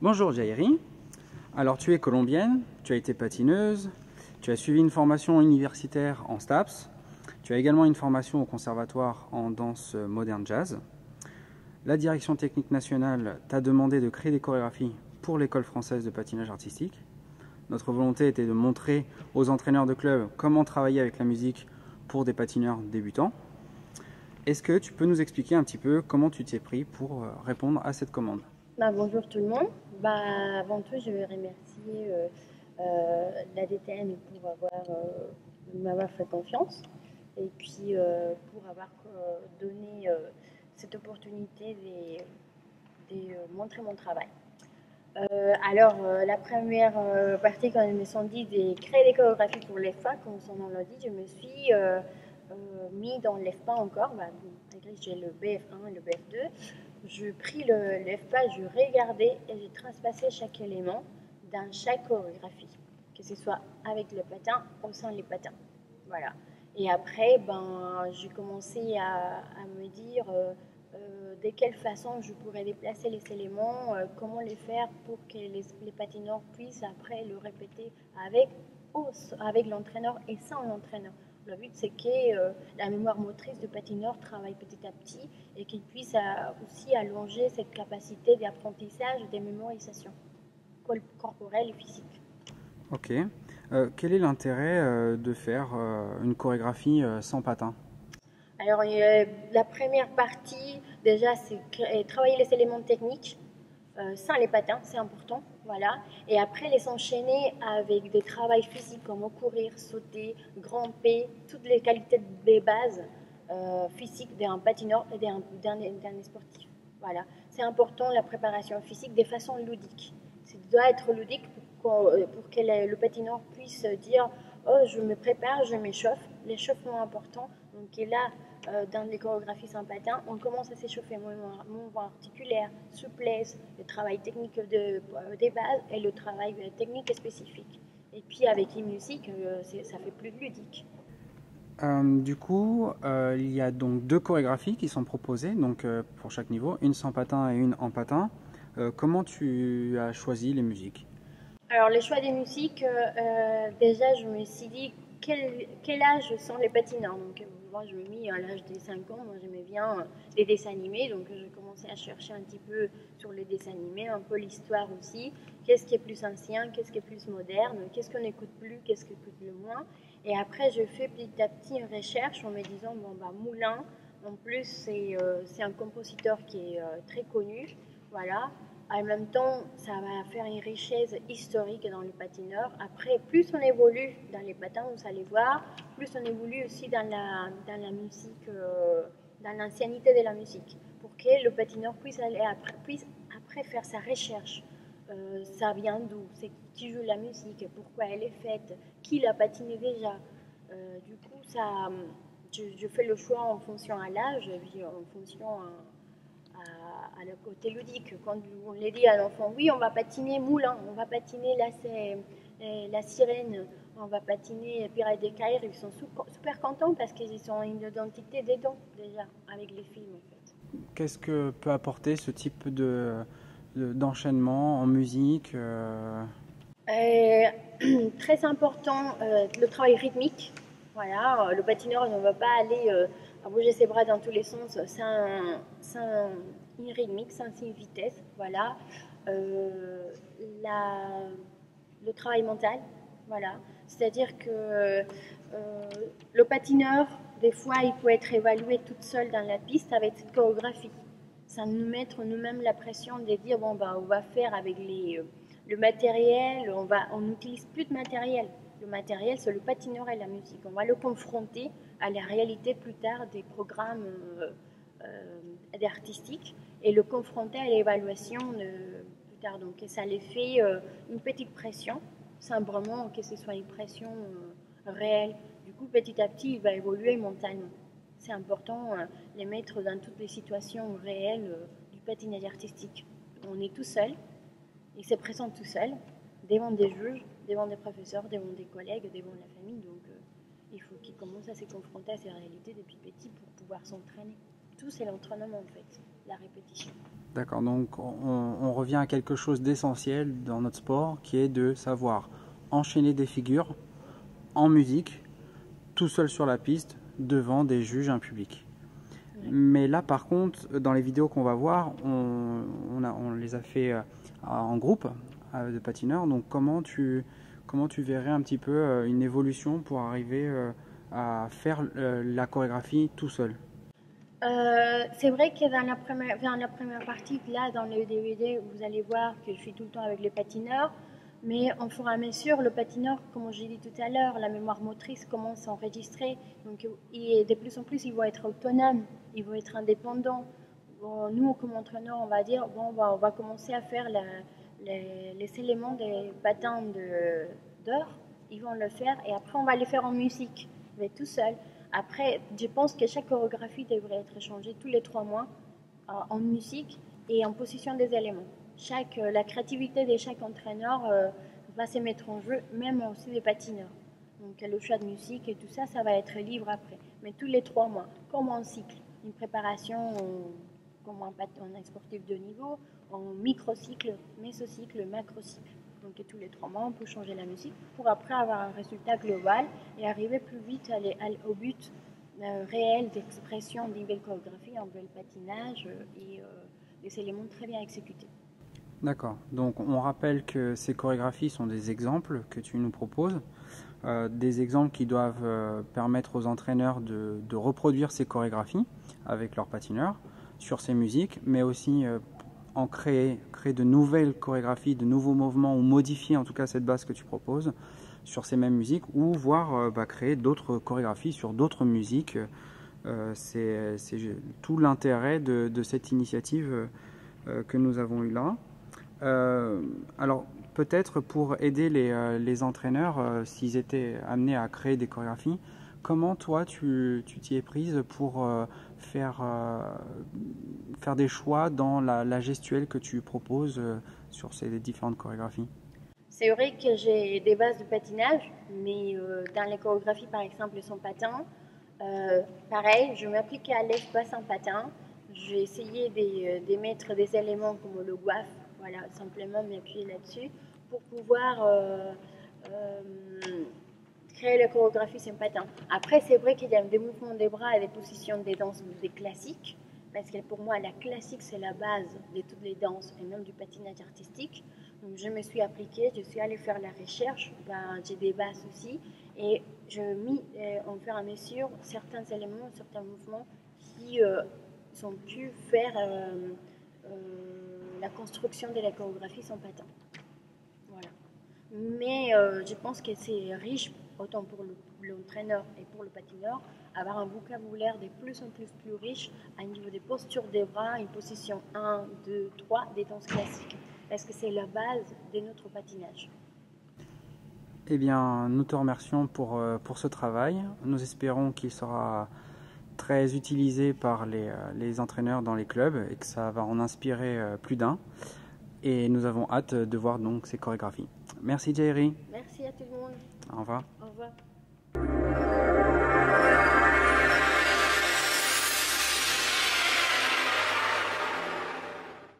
Bonjour Jairi, alors tu es colombienne, tu as été patineuse, tu as suivi une formation universitaire en STAPS, tu as également une formation au conservatoire en danse moderne jazz. La direction technique nationale t'a demandé de créer des chorégraphies pour l'école française de patinage artistique. Notre volonté était de montrer aux entraîneurs de club comment travailler avec la musique pour des patineurs débutants. Est-ce que tu peux nous expliquer un petit peu comment tu t'y es pris pour répondre à cette commande? Bonjour tout le monde. Avant tout, je veux remercier la DTN pour m'avoir fait confiance et puis pour avoir donné cette opportunité de montrer mon travail. La première partie, quand je me suis dit de créer des chorégraphies pour l'EFPA, comme son nom l'a dit, je me suis mis dans l'EFPA encore. J'ai le BF1 et le BF2. Je pris l'EFPA, je regardais et j'ai transpassé chaque élément dans chaque chorégraphie, que ce soit avec le patin ou sans les patins. Voilà. Et après, j'ai commencé à me dire de quelle façon je pourrais déplacer les éléments, comment les faire pour que les patineurs puissent après le répéter avec l'entraîneur et sans l'entraîneur. Le but, c'est que la mémoire motrice du patineur travaille petit à petit et qu'il puisse aussi allonger cette capacité d'apprentissage et de mémorisation corporelle et physique. Ok. Quel est l'intérêt de faire une chorégraphie sans patin? Alors, la première partie, déjà, c'est travailler les éléments techniques sans les patins, c'est important. Voilà. Et après, les enchaîner avec des travaux physiques comme courir, sauter, grimper, toutes les qualités des bases physiques d'un patineur et d'un sportif. Voilà. C'est important la préparation physique de façon ludique. Ça doit être ludique pour que le patineur puisse dire oh, je me prépare, je m'échauffe. L'échauffement est important. Donc là, dans les chorégraphies sans patin, on commence à s'échauffer mouvement articulaire, souplesse, le travail technique des bases et le travail technique spécifique. Et puis avec les musiques, ça fait plus ludique. Il y a donc deux chorégraphies qui sont proposées donc, pour chaque niveau, une sans patin et une en patin. Comment tu as choisi les musiques? Alors, les choix des musiques, déjà, je me suis dit quel âge sont les patineurs. Donc, moi, je me mis à l'âge de 5 ans. Moi, j'aimais bien les dessins animés. Donc, j'ai commencé à chercher un petit peu sur les dessins animés, un peu l'histoire aussi. Qu'est-ce qui est plus ancien, qu'est-ce qui est plus moderne, qu'est-ce qu'on écoute plus, qu'est-ce qu'on écoute le moins. Et après, je fais petit à petit une recherche en me disant, Moulin, en plus, c'est un compositeur qui est très connu. Voilà. En même temps, ça va faire une richesse historique dans les patineurs. Après, plus on évolue dans les patins, vous allez voir, plus on évolue aussi dans la musique, dans l'ancienneté de la musique, pour que le patineur puisse après faire sa recherche. Ça vient d'où? C'est qui joue la musique? Pourquoi elle est faite? Qui l'a patiné déjà? Du coup, je fais le choix en fonction à l'âge et puis en fonction à le côté ludique. Quand on les dit à l'enfant, oui, on va patiner Moulin, on va patiner la sirène, on va patiner Pirates des Caraïbes, ils sont super contents parce qu'ils ont une identité dedans déjà avec les films en fait. Qu'est-ce que peut apporter ce type d'enchaînement en musique Très important, le travail rythmique. Voilà, le patineur ne va pas aller à bouger ses bras dans tous les sens sans une rythmique, sans une vitesse. Voilà. Euh, la, le travail mental. Voilà. C'est-à-dire que le patineur, des fois, il peut être évalué toute seule dans la piste avec cette chorégraphie. Sans nous mettre nous-mêmes la pression de dire on va faire avec le matériel, on n'utilise plus de matériel. Le matériel, c'est le patineur et la musique. On va le confronter à la réalité plus tard des programmes artistiques et le confronter à l'évaluation plus tard. Donc, ça les fait une petite pression, simplement que ce soit une pression réelle. Du coup, petit à petit, il va évoluer mentalement. C'est important de les mettre dans toutes les situations réelles du patinage artistique. On est tout seul, il se présente tout seul, devant des juges, devant des professeurs, devant des collègues, devant la famille. Donc, il faut qu'il commence à se confronter à ces réalités depuis petit pour pouvoir s'entraîner. Tout, c'est l'entraînement en fait, la répétition. D'accord, donc on revient à quelque chose d'essentiel dans notre sport qui est de savoir enchaîner des figures en musique, tout seul sur la piste, devant des juges, un public. Ouais. Mais là, par contre, dans les vidéos qu'on va voir, on les a fait en groupe de patineurs. Donc, comment tu verrais un petit peu une évolution pour arriver à faire la chorégraphie tout seul? C'est vrai que dans la première partie, là, dans le DVD, vous allez voir que je suis tout le temps avec les patineurs. Mais en fur et à mesure, le patineur, comme j'ai dit tout à l'heure, la mémoire motrice commence à enregistrer. Donc, de plus en plus, ils vont être autonomes, ils vont être indépendants. Bon, nous, comme entraîneurs, on va dire, bon, on va commencer à faire les éléments des patins d'heure. Ils vont le faire et après, on va les faire en musique, mais tout seul. Après, je pense que chaque chorégraphie devrait être changée tous les 3 mois en musique et en position des éléments. La créativité de chaque entraîneur va se mettre en jeu, même aussi des patineurs. Donc le choix de musique et tout ça, ça va être libre après. Mais tous les 3 mois, comme en cycle, une préparation comme un sportif de niveau, en microcycle, mésocycle, macrocycle. Donc tous les 3 mois, on peut changer la musique pour après avoir un résultat global et arriver plus vite au but réel d'expression d'une belle chorégraphie, un bel patinage et des éléments très bien exécutés. D'accord. Donc, on rappelle que ces chorégraphies sont des exemples que tu nous proposes, des exemples qui doivent permettre aux entraîneurs de reproduire ces chorégraphies avec leurs patineurs sur ces musiques, mais aussi en créer de nouvelles chorégraphies, de nouveaux mouvements ou modifier en tout cas cette base que tu proposes sur ces mêmes musiques ou voire créer d'autres chorégraphies sur d'autres musiques. C'est tout l'intérêt de cette initiative que nous avons eue là. Alors peut-être pour aider les entraîneurs s'ils étaient amenés à créer des chorégraphies, comment toi tu t'y es prise pour faire des choix dans la gestuelle que tu proposes sur ces différentes chorégraphies? C'est vrai que j'ai des bases de patinage, mais dans les chorégraphies, par exemple, sans patin, pareil, je m'appliquais à l'espace en patin. J'ai essayé de mettre des éléments comme le guaf, voilà, simplement m'appuyer là-dessus pour pouvoir euh, créer la chorégraphie sans patin. Après, c'est vrai qu'il y a des mouvements des bras et des positions des danses des classiques, parce que pour moi, la classique, c'est la base de toutes les danses et même du patinage artistique. Donc, je me suis appliquée, je suis allée faire la recherche, j'ai des bases aussi, et je mis en fur et à mesure certains éléments, certains mouvements qui ont pu faire la construction de la chorégraphie sans patin. Voilà. Mais je pense que c'est riche, autant pour l'entraîneur et pour le patineur, avoir un vocabulaire de plus en plus riche à niveau des postures des bras, une position 1, 2, 3 des danses classiques. Parce que c'est la base de notre patinage. Eh bien, nous te remercions pour ce travail. Nous espérons qu'il sera très utilisé par les entraîneurs dans les clubs et que ça va en inspirer plus d'un. Et nous avons hâte de voir donc ces chorégraphies. Merci Jairi. Merci à tout le monde. Au revoir. Au revoir.